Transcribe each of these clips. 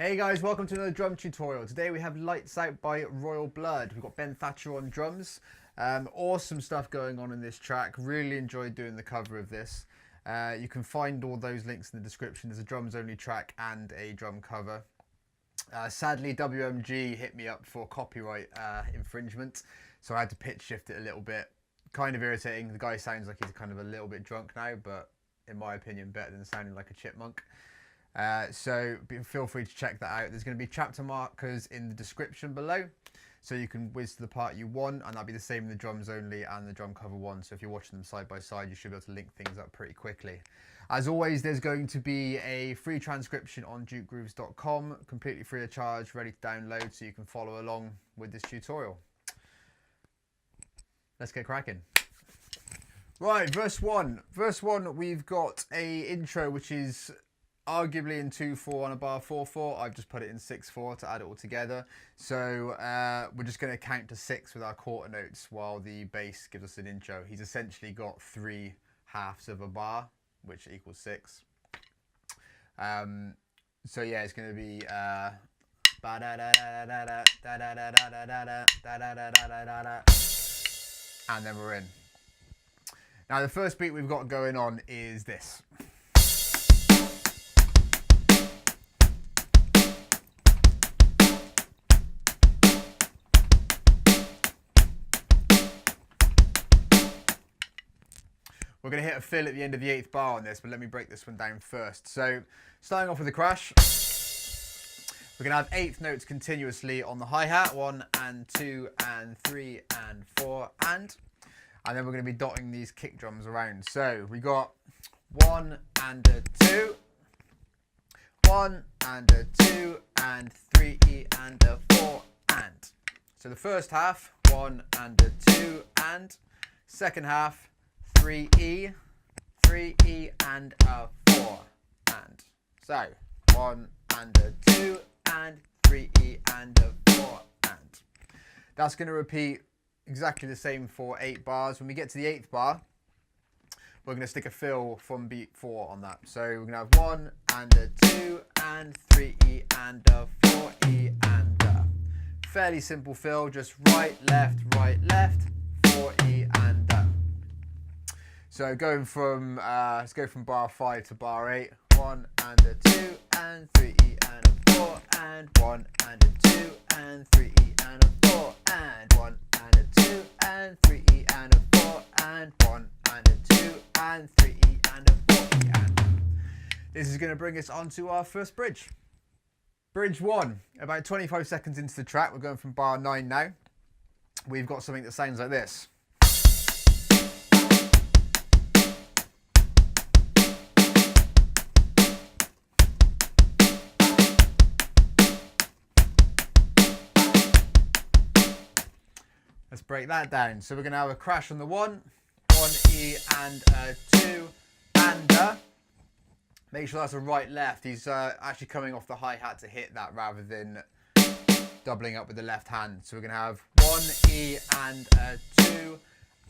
Hey guys, welcome to another drum tutorial. Today we have Lights Out by Royal Blood. We've got Ben Thatcher on drums. Awesome stuff going on in this track. Really enjoyed doing the cover of this. You can find all those links in the description. There's a drums only track and a drum cover. Sadly, WMG hit me up for copyright infringement, so I had to pitch shift it a little bit. Kind of irritating. The guy sounds like he's kind of a little bit drunk now, but in my opinion, better than sounding like a chipmunk. So feel free to check that out. There's going to be chapter markers in the description below, so you can whiz to the part you want, and that'll be the same in the drums only and the drum cover one. So if you're watching them side by side, you should be able to link things up pretty quickly. As always, there's going to be a free transcription on dukegrooves.com, completely free of charge, ready to download, so you can follow along with this tutorial. Let's get cracking. Right, verse 1. Verse 1, we've got a intro which is arguably in 2/4 on a bar 4/4. I've just put it in 6/4 to add it all together. So we're just going to count to 6 with our quarter notes while the bass gives us an intro. He's essentially got 3 halves of a bar, which equals 6. So yeah, it's going to be and then we're in. Now the first beat we've got going on is this. We're going to hit a fill at the end of the 8th bar on this, but let me break this one down first. So, starting off with a crash, we're going to have 8th notes continuously on the hi-hat, 1 and 2 and 3 and 4 and then we're going to be dotting these kick drums around. So, we got 1 and a 2, 1 and a 2 and 3 and a 4 and. So the first half, 1 and a 2 and, second half, 3E, 3E and a 4 and. So 1 and a 2 and 3E and a 4 and. That's going to repeat exactly the same for 8 bars. When we get to the 8th bar, we're going to stick a fill from beat 4 on that. So we're going to have 1 and a 2 and 3E and a 4E and a. Fairly simple fill, just right, left, 4E and a. So going from, let's go from bar 5 to bar 8. 1 and a 2 and 3E and a 4 and 1 and a 2 and 3E and a 4 and 1 and a 2 and 3E and a 4 and 1 and a 2 and 3E and a 4E and. This is going to bring us onto our first bridge. Bridge 1. About 25 seconds into the track, we're going from bar 9 now. We've got something that sounds like this. Let's break that down. So we're going to have a crash on the 1, 1E and a 2 and a. Make sure that's a right left. He's actually coming off the hi-hat to hit that rather than doubling up with the left hand. So we're going to have 1E and a 2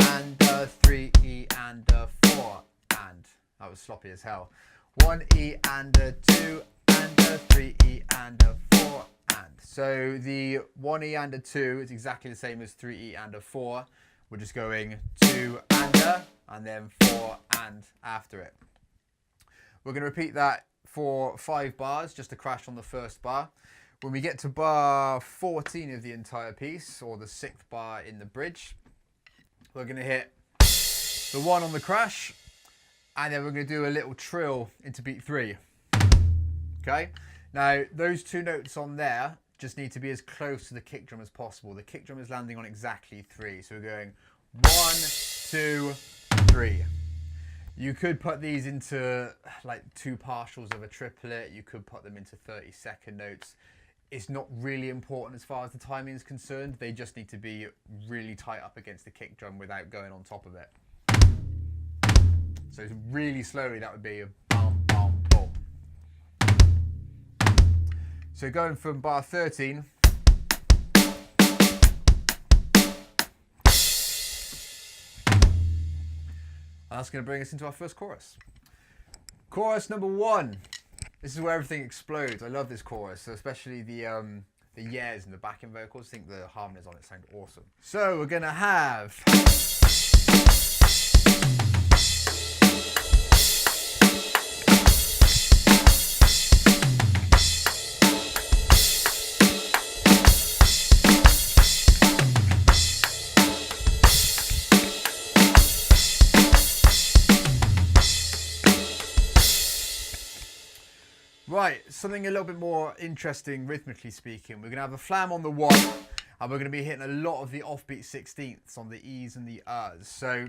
and a 3E and a 4 and. That was sloppy as hell. 1E and a 2 and a 3E and a 4 and. So the 1E and a 2 is exactly the same as 3E and a 4. We're just going 2 and a, and then 4 and after it. We're going to repeat that for 5 bars, just a crash on the first bar. When we get to bar 14 of the entire piece, or the 6th bar in the bridge, we're going to hit the 1 on the crash, and then we're going to do a little trill into beat 3. Okay? Now, those 2 notes on there just need to be as close to the kick drum as possible. The kick drum is landing on exactly 3, so we're going 1, 2, 3. You could put these into like 2 partials of a triplet. You could put them into 30-second notes. It's not really important as far as the timing is concerned. They just need to be really tight up against the kick drum without going on top of it. So really slowly, that would be a bum, bum, boom. So going from bar 13, that's going to bring us into our first chorus. Chorus number 1. This is where everything explodes. I love this chorus, so especially the yeahs and the backing vocals. I think the harmonies on it sound awesome. So we're gonna have right, something a little bit more interesting rhythmically speaking. We're going to have a flam on the 1, and we're going to be hitting a lot of the offbeat 16ths on the E's and the U's. So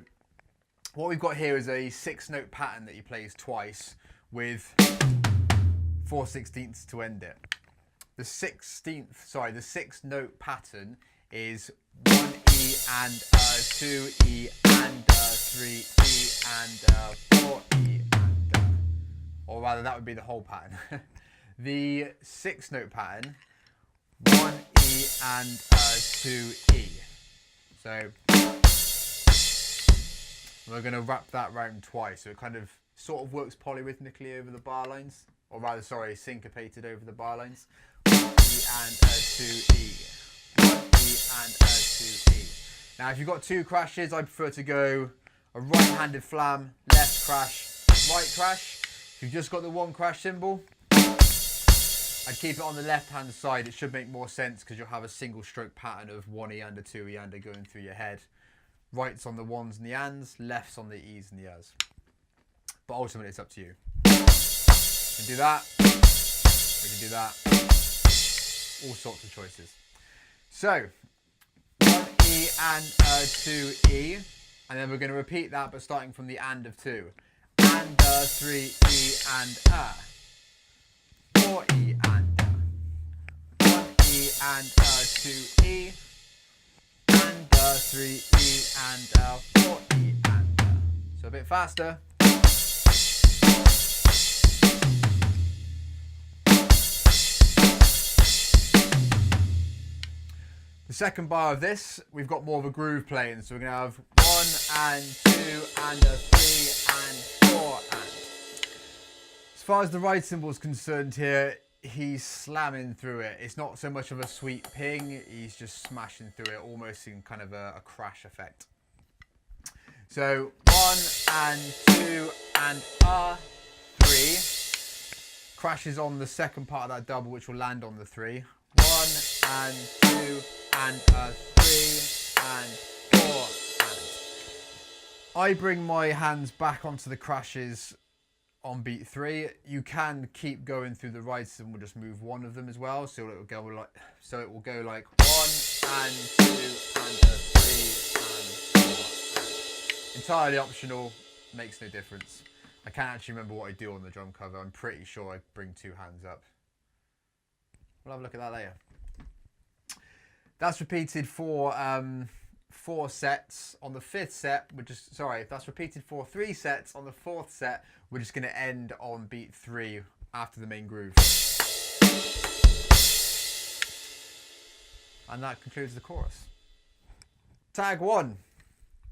what we've got here is a 6-note pattern that he plays twice with 4/16ths to end it. The 6-note pattern is 1 E and 2 E and 3 E and 4 E. Or rather, that would be the whole pattern. The 6-note pattern, 1 E and 2 E. So we're going to wrap that round twice. So it kind of sort of works polyrhythmically over the bar lines. Or rather, sorry, syncopated over the bar lines. 1 E and 2 E. 1 E and 2 E. Now, if you've got 2 crashes, I prefer to go a right-handed flam, left crash, right crash. If you've just got the 1 crash cymbal, I'd keep it on the left-hand side. It should make more sense because you'll have a single stroke pattern of 1 E and 2 E and going through your head. Right's on the 1s and the ands, left's on the E's and the U's. But ultimately, it's up to you. We can do that. We can do that. All sorts of choices. So, 1 E and 2 E. And then we're going to repeat that, but starting from the and of 2. And 3 E and 4 E and 1 E and 2 E and 3 E and 4 E and so a bit faster. The second bar of this, we've got more of a groove playing, so we're going to have 1 and 2 and 3 and 4 and. As far as the ride cymbal is concerned here, he's slamming through it. It's not so much of a sweet ping, he's just smashing through it, almost in kind of a crash effect. So 1 and 2 and 3. Crashes on the second part of that double, which will land on the 3. 1 and 2 and 3 and 4 and. I bring my hands back onto the crashes on beat 3. You can keep going through the ride cymbal, just move one of them as well, so it will go like 1 and 2 and 3 and 4 and. Entirely optional, makes no difference. I can't actually remember what I do on the drum cover. I'm pretty sure I bring 2 hands up. We'll have a look at that later. That's repeated for 4 sets. On the 5th set, that's repeated for 3 sets. On the 4th set, we're just going to end on beat 3 after the main groove. And that concludes the chorus. Tag 1.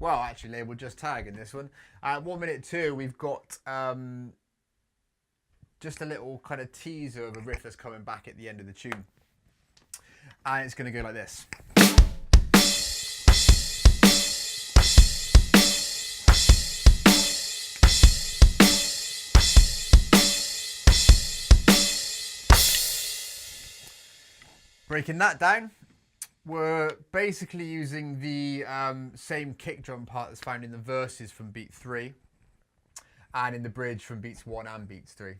Well, actually, we'll just tag in this one. 1 minute 2, we've got just a little kind of teaser of a riff that's coming back at the end of the tune. And it's going to go like this. Breaking that down, we're basically using the same kick drum part that's found in the verses from beat 3 and in the bridge from beats 1 and beats 3.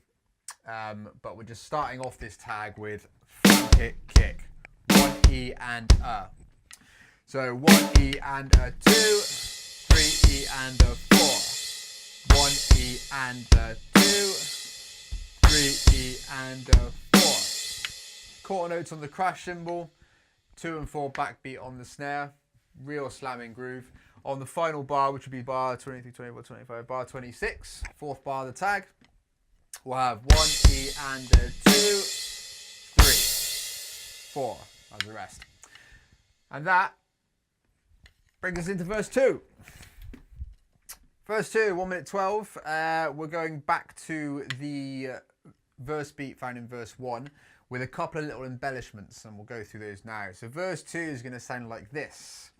But we're just starting off this tag with flam kick, kick. 1 E and a. So 1 E and a 2, 3 E and a 4, 1 E and a 2, 3 E and a 4. Quarter notes on the crash cymbal, 2 and 4 backbeat on the snare, real slamming groove. On the final bar, which would be bar 23, 24, 25, bar 26, 4th bar of the tag, we'll have 1 E and a 2, 3, 4. As the rest. And that brings us into verse 2. Verse 2, 1 minute 12. We're going back to the verse beat found in verse 1 with a couple of little embellishments, and we'll go through those now. So verse 2 is going to sound like this.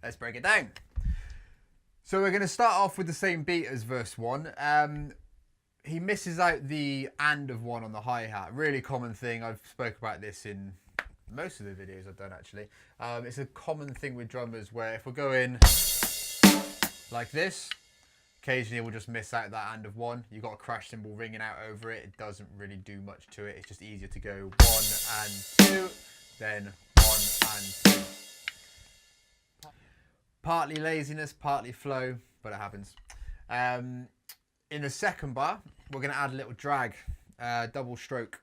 Let's break it down. So we're going to start off with the same beat as verse 1. He misses out the and of 1 on the hi-hat. Really common thing. I've spoke about this in most of the videos I've done, actually. It's a common thing with drummers where if we're going like this, occasionally we'll just miss out that and of 1. You've got a crash cymbal ringing out over it. It doesn't really do much to it. It's just easier to go 1 and 2, then 1 and 2. Partly laziness, partly flow, but it happens. In the second bar, we're going to add a little drag, double stroke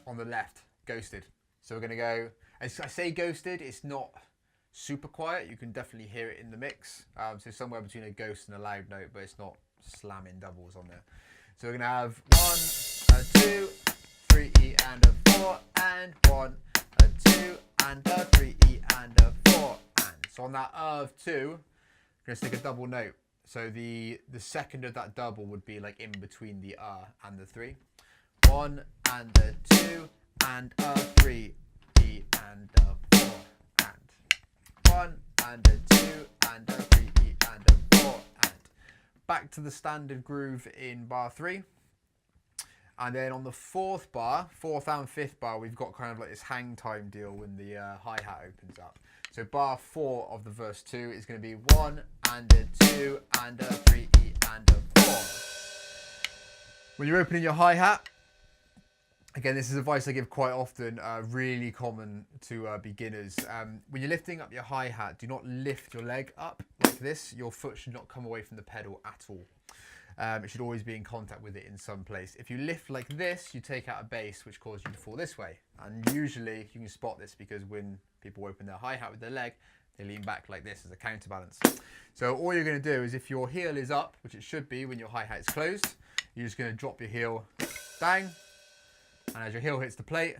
on the left, ghosted. So we're going to go, as I say ghosted, it's not super quiet. You can definitely hear it in the mix. So somewhere between a ghost and a loud note, but it's not slamming doubles on there. So we're going to have 1, a 2, 3, E and a 4, and 1, a 2, and a 3, E and a 4. So on that of 2, we're going to stick a double note. So the second of that double would be like in between the and the 3. 1 and a 2 and a 3, E and a 4, and 1 and a 2 and a 3, E and a 4, and back to the standard groove in bar 3. And then on the fourth bar, fourth and fifth bar, we've got kind of like this hang time deal when the hi-hat opens up. So bar 4 of the verse 2 is going to be 1 and a 2 and a 3, E and a 4. When you're opening your hi-hat, again, this is advice I give quite often, really common to beginners. When you're lifting up your hi-hat, do not lift your leg up like this. Your foot should not come away from the pedal at all. It should always be in contact with it in some place. If you lift like this, you take out a bass, which causes you to fall this way. And usually you can spot this because when people open their hi-hat with their leg, they lean back like this as a counterbalance. So all you're going to do is if your heel is up, which it should be when your hi-hat is closed, you're just going to drop your heel down. And as your heel hits the plate,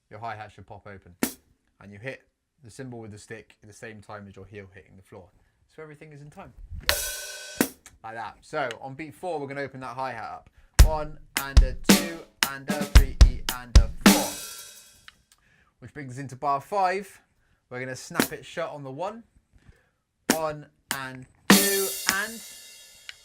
your hi-hat should pop open. And you hit the cymbal with the stick at the same time as your heel hitting the floor. So everything is in time. Like that. So on beat 4, we're going to open that hi-hat up. 1 and a 2 and a 3, E and a 4. Which brings us into bar 5. We're going to snap it shut on the 1. 1 and 2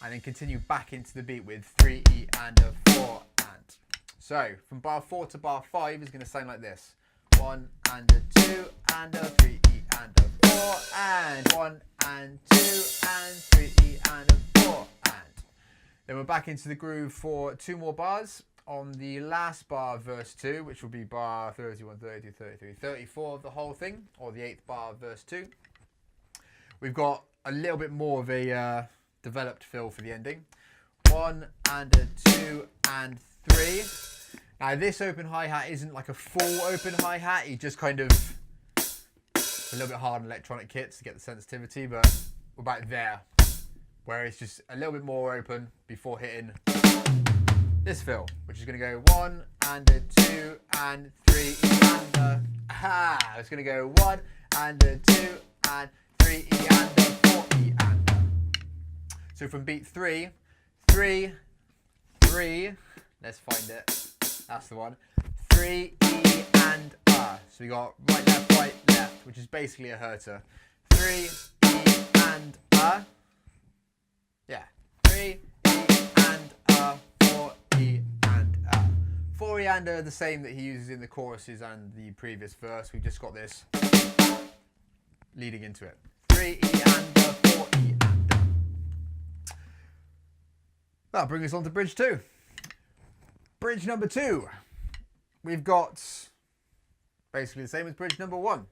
and then continue back into the beat with 3, E and a 4 and. So from bar 4 to bar 5 is going to sound like this. 1 and a 2 and a 3, E and a 4 and 1 and 2 and 3, E and a 4 and. Then we're back into the groove for 2 more bars. On the last bar of verse 2, which will be bar 31, 32, 33, 34 of the whole thing, or the 8th bar of verse 2, we've got a little bit more of a developed fill for the ending. 1 and a 2 and 3. Now this open hi-hat isn't like a full open hi-hat, you just kind of a little bit hard on electronic kits to get the sensitivity, but we're back there, where it's just a little bit more open before hitting this fill, which is going to go 1 and a 2 and 3 E and a it's going to go 1 and a 2 and 3 E and a 4 E and a. So from beat 3, 3, 3, let's find it. That's the one. 3 E and a. So we got right, left, which is basically a herter. 3 E and a. Yeah. 3 E and a. 4 E and a. 4 E and a are the same that he uses in the choruses and the previous verse. We've just got this leading into it. 3 E and a, 4 E and a. That'll bring us on to bridge 2. Bridge number 2. We've got basically the same as bridge number 1.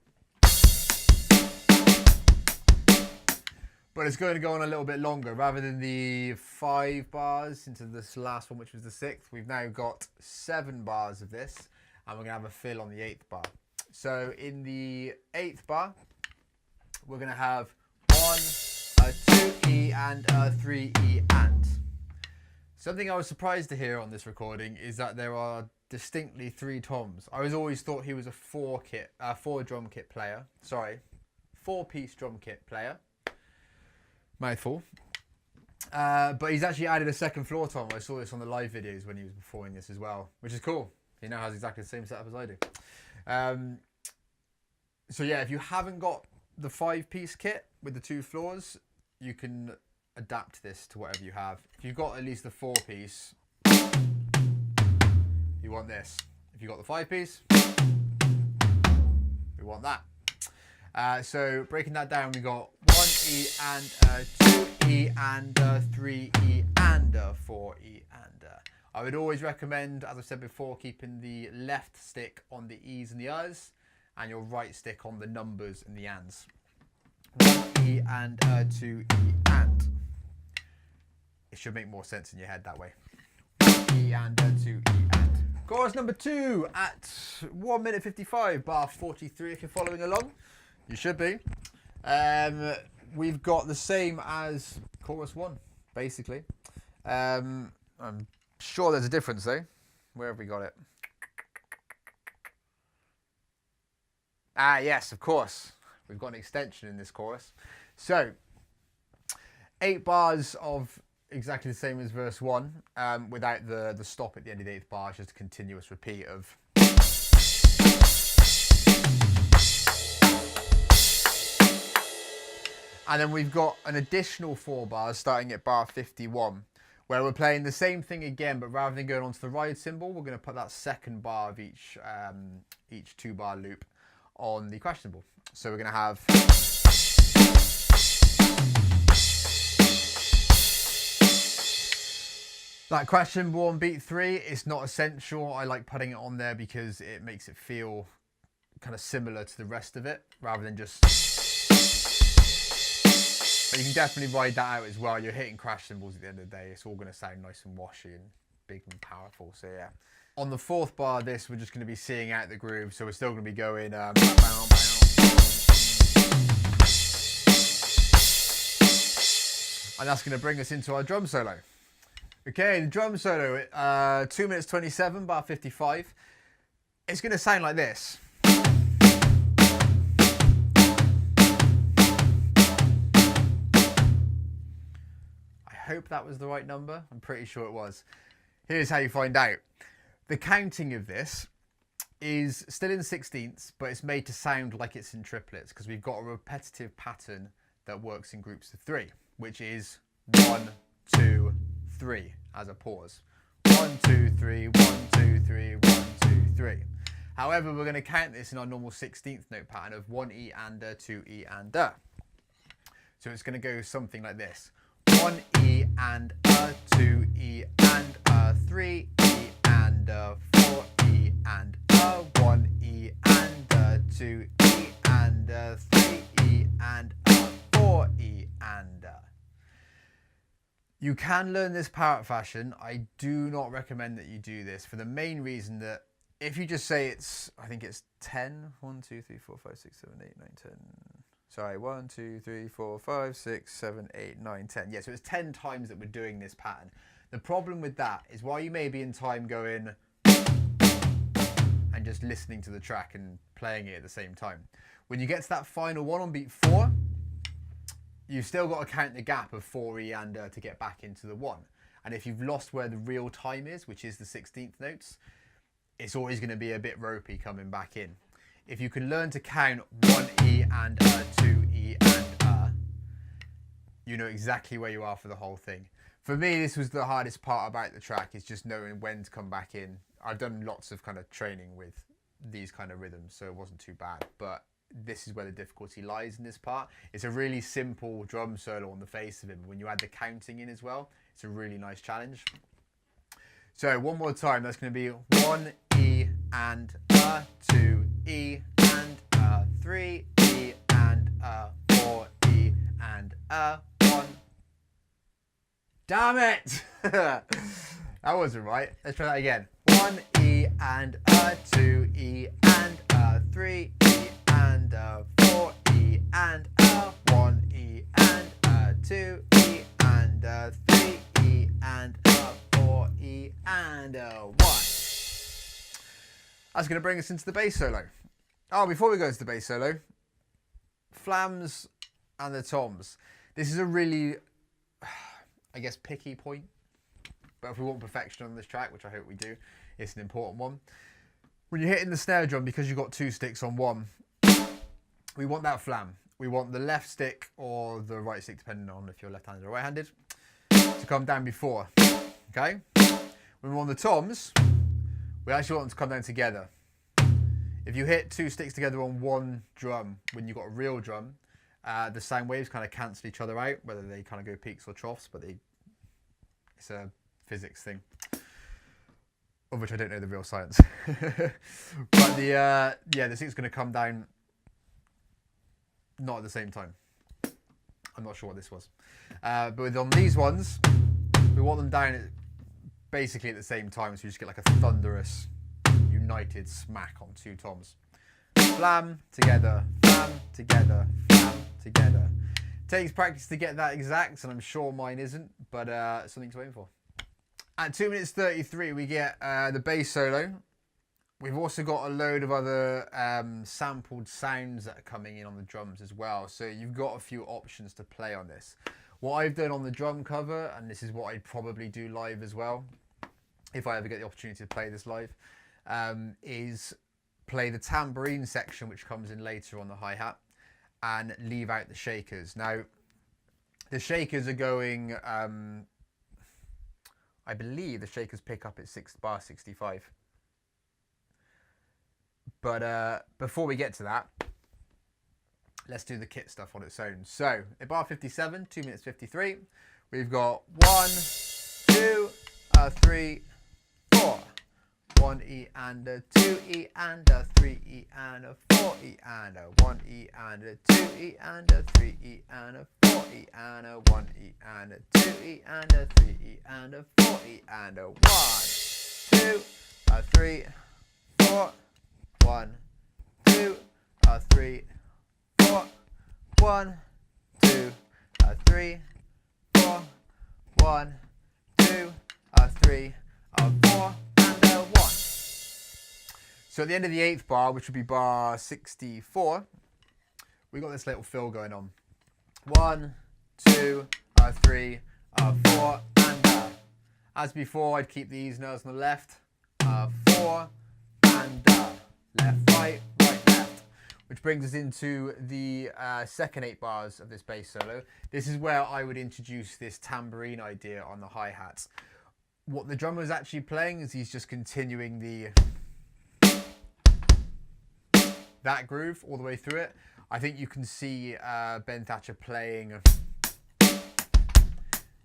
But it's going to go on a little bit longer. Rather than the 5 bars into this last one, which was the 6th, we've now got 7 bars of this. And we're going to have a fill on the 8th bar. So in the 8th bar, we're going to have 1, a 2E and a 3E and. Something I was surprised to hear on this recording is that there are distinctly 3 toms. I always thought he was a 4 drum kit player. Sorry, 4-piece drum kit player. Mouthful. But he's actually added a second floor tom. I saw this on the live videos when he was performing this as well, which is cool. He now has exactly the same setup as I do. So yeah, if you haven't got the 5-piece kit with the 2 floors, you can adapt this to whatever you have. If you've got at least the 4-piece, you want this. If you've got the 5-piece, we want that. So breaking that down, we got 1E and a 2E and a 3E and a 4E and a. I would always recommend, as I've said before, keeping the left stick on the E's and the U's and your right stick on the numbers and the ands. 1E and a 2E and. It should make more sense in your head that way. 1E and a 2E and. Chorus number 2 at 1 minute 55, bar 43 if you're following along. You should be. We've got the same as chorus 1, basically. I'm sure there's a difference though. Where have we got it? Ah, yes, of course. We've got an extension in this chorus. So, 8 bars of exactly the same as verse 1, without the stop at the end of the 8th bar. It's just a continuous repeat of. And then we've got an additional 4 bars starting at bar 51, where we're playing the same thing again, but rather than going onto the ride cymbal, we're going to put that second bar of each 2-bar loop on the crash cymbal. So we're going to have. That crash cymbal on beat 3, it's not essential. I like putting it on there because it makes it feel kind of similar to the rest of it, rather than just. But you can definitely ride that out as well. You're hitting crash cymbals at the end of the day. It's all going to sound nice and washy and big and powerful. So yeah. On the 4th bar of this, we're just going to be seeing out the groove. So we're still going to be going. And that's going to bring us into our drum solo. Okay, the drum solo, 2 minutes 27, bar 55. It's going to sound like this. I hope that was the right number. I'm pretty sure it was. Here's how you find out. The counting of this is still in 16ths, but it's made to sound like it's in triplets because we've got a repetitive pattern that works in groups of 3, which is 1, 2, 3 as a pause. 1, 2, 3, 1, 2, 3, 1, 2, 3. However, we're going to count this in our normal 16th note pattern of 1E and a, 2E and a. So it's going to go something like this. 1E and a, 2E and a, 3E and a, 4E and a, 1E and a, 2E and a, 3E and a, 4E and a. You can learn this part fashion. I do not recommend that you do this for the main reason that if you just say it's, I think it's 10, 1, 2, 3, 4, 5, 6, 7, 8, 9, 10. Sorry, 1, 2, 3, 4, 5, 6, 7, 8, 9, 10. Yeah, so it's 10 times that we're doing this pattern. The problem with that is while you may be in time going and just listening to the track and playing it at the same time, when you get to that final one on beat 4, you've still got to count the gap of 4E and to get back into the 1. And if you've lost where the real time is, which is the 16th notes, it's always going to be a bit ropey coming back in. If you can learn to count 1E and 2E and you know exactly where you are for the whole thing. For me, this was the hardest part about the track, is just knowing when to come back in. I've done lots of kind of training with these kind of rhythms, so it wasn't too bad. But this is where the difficulty lies in this part. It's a really simple drum solo on the face of it, but when you add the counting in as well, it's a really nice challenge. So one more time, that's going to be 1E and 2E and 3E and 4E and 1. Damn it! That wasn't right. Let's try that again. 1E and 2E and 3 E and a 4 E and a 1 E and a 2 E and a 3 E and a 4 E and a 1. That's going to bring us into the bass solo. Oh, before we go into the bass solo, flams and the toms. This is a really, I guess, picky point. But if we want perfection on this track, which I hope we do, it's an important one. When you're hitting the snare drum, because you've got 2 sticks on one, we want that flam. We want the left stick or the right stick, depending on if you're left-handed or right-handed, to come down before. Okay? When we're on the toms, we actually want them to come down together. If you hit 2 sticks together on one drum, when you've got a real drum, the sound waves kind of cancel each other out, whether they kind of go peaks or troughs, but it's a physics thing, of which I don't know the real science. But the stick's going to come down not at the same time. I'm not sure what this was. But on these ones, we want them down basically at the same time, so you just get like a thunderous, united smack on 2 toms. Flam, together, flam, together, flam, together. Takes practice to get that exact, and I'm sure mine isn't, but something to aim for. At 2 minutes 33, we get the bass solo. We've also got a load of other sampled sounds that are coming in on the drums as well. So you've got a few options to play on this. What I've done on the drum cover, and this is what I'd probably do live as well, if I ever get the opportunity to play this live, is play the tambourine section, which comes in later on the hi-hat, and leave out the shakers. Now, the shakers are going, I believe the shakers pick up at bar 65. But before we get to that, let's do the kit stuff on its own. So, at bar 57, 2 minutes 53, we've got 1, 2, 3, 4. 1 E and a 2 E and a 3 E and a 4 E and a 1 E and a 2 E and a 3 E and a 4 E and a 1 E and a 2 E and a 3 E and a 4 E and a 1, 2, 3, 4, 1, 2, 3, 4, 1, 2, 3, 4, 1, 2, 3, 4. So at the end of the 8th bar, which would be bar 64, we got this little fill going on. 1, 2, 3, 4, and as before, I'd keep these notes on the left. 4 and left, right, right, left. Which brings us into the second 8 bars of this bass solo. This is where I would introduce this tambourine idea on the hi-hats. What the drummer is actually playing is he's just continuing that groove all the way through it. I think you can see Ben Thatcher playing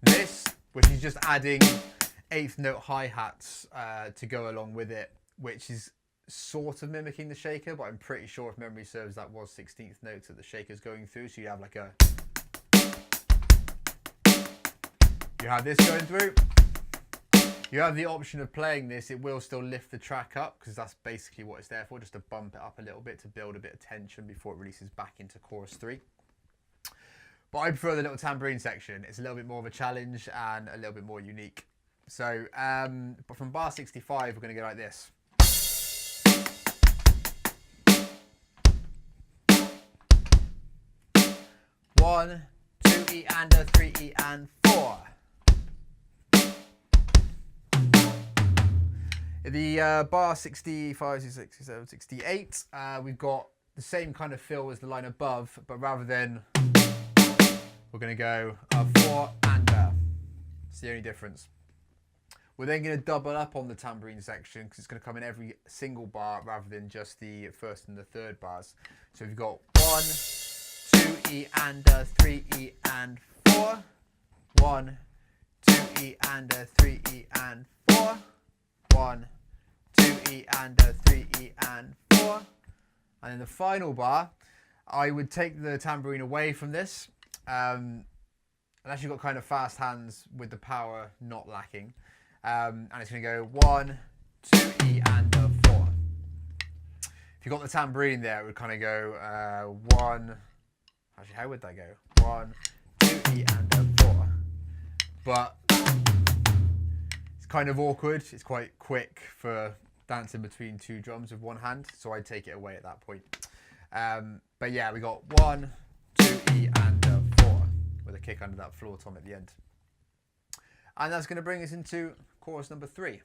this, which is just adding 8th note hi-hats to go along with it, which is sort of mimicking the shaker, but I'm pretty sure if memory serves that was 16th notes that the shaker's going through, so you have like you have this going through. You have the option of playing this. It will still lift the track up because that's basically what it's there for, just to bump it up a little bit to build a bit of tension before it releases back into chorus 3. But I prefer the little tambourine section. It's a little bit more of a challenge and a little bit more unique. So, but from bar 65, we're going to go like this. One, 2 E and a 3 E and 4. The bar 65, 67, 68, we've got the same kind of fill as the line above, but rather than, we're going to go 4 and it's the only difference. We're then going to double up on the tambourine section because it's going to come in every single bar rather than just the first and the third bars. So we've got 1, 2 E and 3 E and 4, 1, 2 E and 3 E and 4, 1, 2 E and 3 E and 4. And in the final bar, I would take the tambourine away from this. Unless you've got kind of fast hands with the power not lacking. And it's going to go 1, 2 E and 4. If you got the tambourine there, it would kind of go 1. Actually, how would that go? 1, 2, E and a 4. But it's kind of awkward. It's quite quick for dancing between 2 drums with one hand, so I'd take it away at that point. But yeah, we got 1, 2, E and a 4 with a kick under that floor tom at the end. And that's going to bring us into chorus number 3.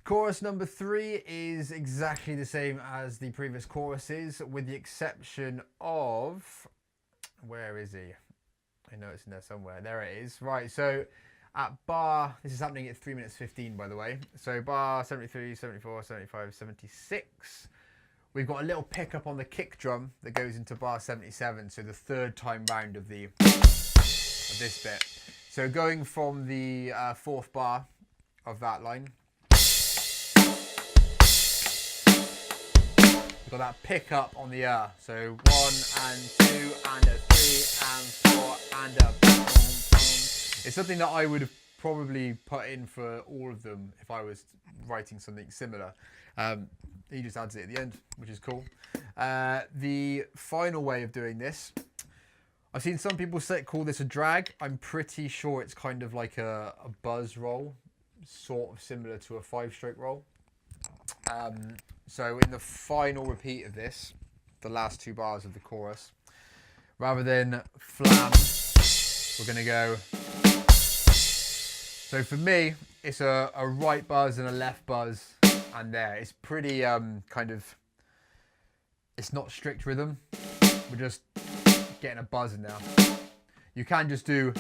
Chorus number 3 is exactly the same as the previous choruses, with the exception of, where is he? I know it's in there somewhere. There it is. Right, so at bar, this is happening at 3 minutes 15, by the way. So bar 73, 74, 75, 76. We've got a little pickup on the kick drum that goes into bar 77, so the 3rd time round of this bit. So going from the 4th bar of that line, we've got that pickup on the so 1 and 2 and a 3 and 4 and a boom, boom. It's something that I would have probably put in for all of them if I was writing something similar. He just adds it at the end, which is cool. The final way of doing this, I've seen some people call this a drag. I'm pretty sure it's kind of like a buzz roll, sort of similar to a 5-stroke roll. So in the final repeat of this, the last 2 bars of the chorus, rather than flam, we're going to go. So for me, it's a right buzz and a left buzz, and there. It's pretty kind of, it's not strict rhythm. We're just getting a buzz in there. You can just do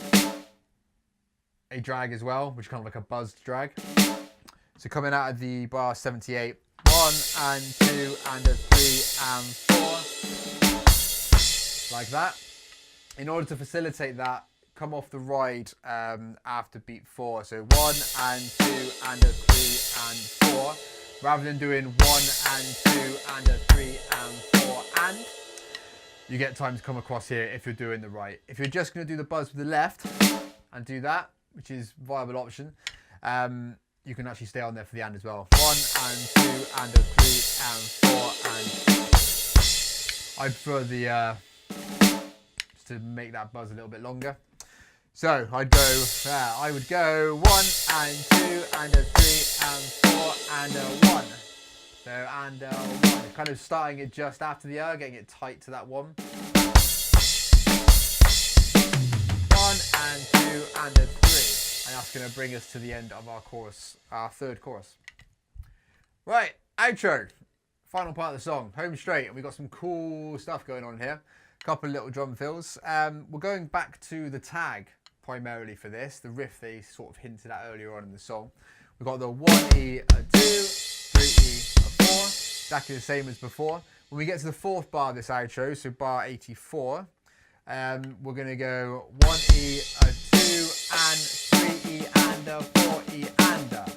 a drag as well, which is kind of like a buzzed drag. So coming out of the bar 78, 1 and 2 and a 3 and 4, like that. In order to facilitate that, come off the ride after beat 4. So 1 and 2 and a 3 and 4, rather than doing 1 and 2 and a 3 and 4 and. You get time to come across here if you're doing the right. If you're just going to do the buzz with the left and do that, which is a viable option, you can actually stay on there for the and as well. 1 and 2 and a 3 and 4 and. I prefer the just to make that buzz a little bit longer. So I would go 1 and 2 and a 3 and 4 and a 1. So and a 1, kind of starting it just after the getting it tight to that 1. 1 and 2 and a 3. And that's going to bring us to the end of our chorus, our 3rd chorus. Right, outro. Final part of the song, home straight. And we've got some cool stuff going on here. A couple of little drum fills. We're going back to the tag primarily for this, the riff they sort of hinted at earlier on in the song. We've got the 1E, a 2, 3E, a 4, exactly the same as before. When we get to the 4th bar of this outro, so bar 84, we're going to go 1E, a 2, and 3E, and a 4E, and a.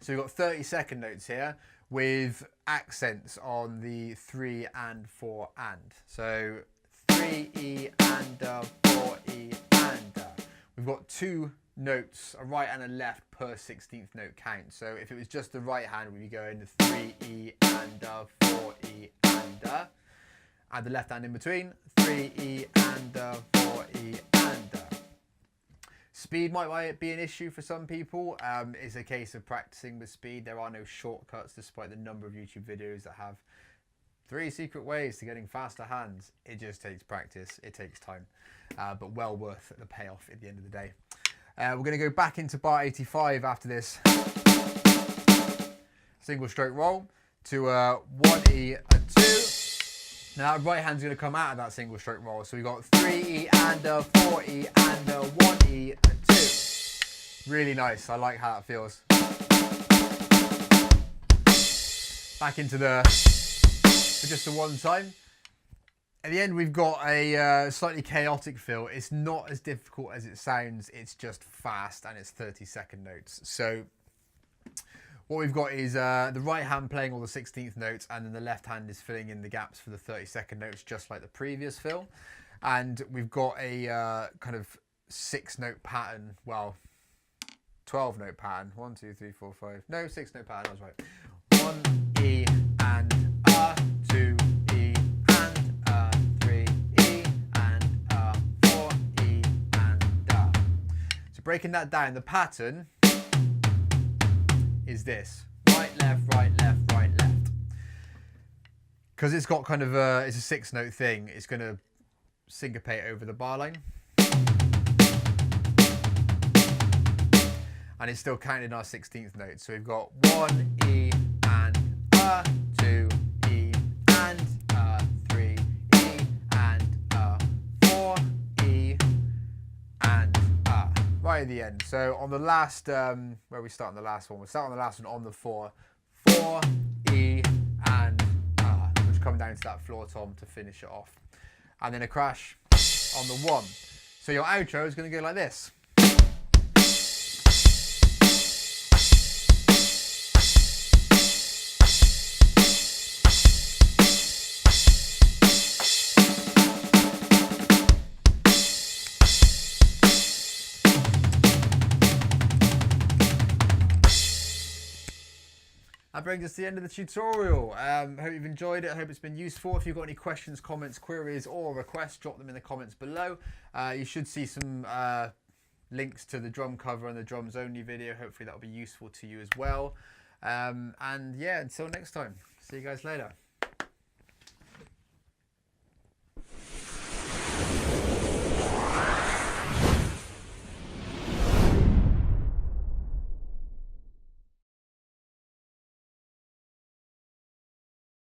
So we've got 30-second notes here with accents on the 3 and 4 and. So 3E and a 4E and a. We've got 2 notes, a right and a left per 16th note count. So if it was just the right hand, we'd be going 3E and a 4E and a. Add the left hand in between, 3E and a 4E and a. Speed might be an issue for some people. It's a case of practicing with speed. There are no shortcuts, despite the number of YouTube videos that have 3 secret ways to getting faster hands. It just takes practice. It takes time, but well worth the payoff at the end of the day. We're going to go back into bar 85 after this single stroke roll to a 1E, a 2. Now that right hand's going to come out of that single stroke roll. So we've got 3E and a 4E and a 1E, a 2. Really nice. I like how that feels. Back into just the 1 time. At the end, we've got a slightly chaotic feel. It's not as difficult as it sounds. It's just fast and it's 30-second notes. So what we've got is the right hand playing all the 16th notes, and then the left hand is filling in the gaps for the 30-second notes, just like the previous fill. And we've got a kind of 6-note pattern. Well, 12 note pattern. 1, 2, 3, 4, 5. No, 6 note pattern. I was right. 1 E and A, 2 E and A, 3 E and A, 4 E and A. So breaking that down, the pattern is this: right, left, right, left, right, left. Because it's got kind of it's a 6 note thing, it's going to syncopate over the bar line. And it's still counting our 16th note. So we've got 1 E and A, 2 E and A, 3 E and A, 4 E and A. Right at the end. So on the last, where we start on the last one, we'll start on the last one on the 4. 4 E and A, which come down to that floor tom to finish it off. And then a crash on the 1. So your outro is going to go like this. That brings us to the end of the tutorial. Hope you've enjoyed it. I hope it's been useful. If you've got any questions, comments, queries, or requests, drop them in the comments below. You should see some links to the drum cover and the drums only video. Hopefully that'll be useful to you as well. And yeah, until next time. See you guys later.